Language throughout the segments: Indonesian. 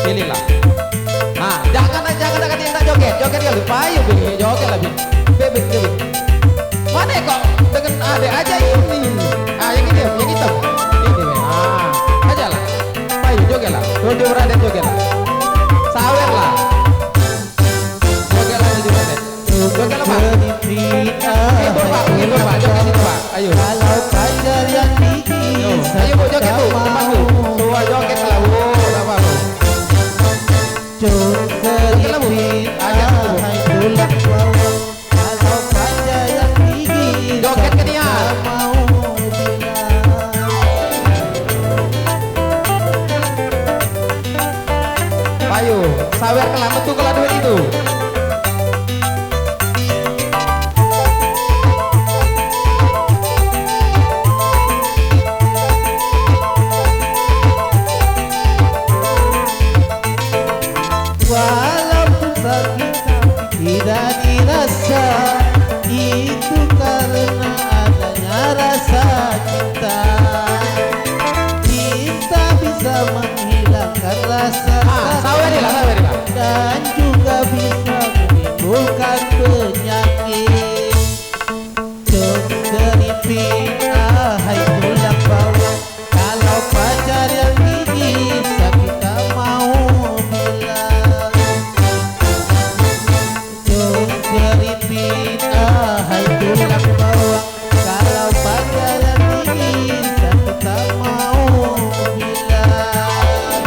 pilihlah. Nah, jangan ada yang tak joget, joget kali, payu Bing, joget lah Bing. Bebek. Mana kok dengan adek aja ini? Ah, yang ini, yang hitam. Ini Bing. Ah, aja lah. Payu joget lah, tujuh beradet joget lah. Sawer lah. Joget lah tujuh beradet. Joget lah Pak. Hibur Pak, joget itu Pak. Ayo. Kalau pacar yang gigi, Ayo Bu, joget Bu, depan Bu. Tua joget lah Bu, tak apa Bu. Joget Ajak Bu. hai tulang bawang. Kalau pacar yang gigi, Joget ke dia. mau bilang. Payu, sawer kelah metu kelah duit itu. Walaupun sakit tidak dirasa, itu karena adanya rasa cinta. Cinta bisa menghilangkan rasa Sawer lah. dan juga bisa menimbulkan penyakit. Ceripin hai tulang bawang. Kalau pacar yang gigi sakit tak mau bilang. Ceripin hai tulang bawang. Kalau pacar yang gigi sakit tak mau bilang.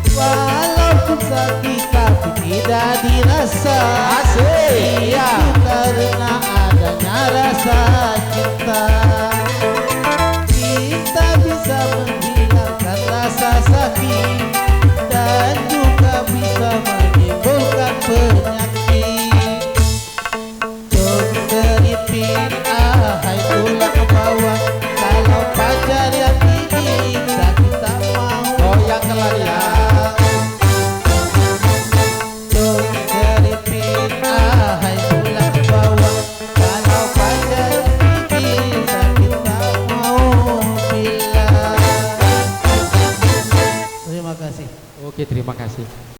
Walaupun sakit tapi tidak dirasa. Asik. Iya. Itu karena adanya rasa cinta. Cinta bisa menghilangkan rasa sakit dan juga bisa menimbulkan penyakit. Ceripin hai tulang bawang. Kalau pacar yang gigi sakit tak mau Goyang kelah dia. ceripin hai tulang bawang. Kalau pacar gigi sakit tak mau bilang. Terima kasih. Oke, terima kasih.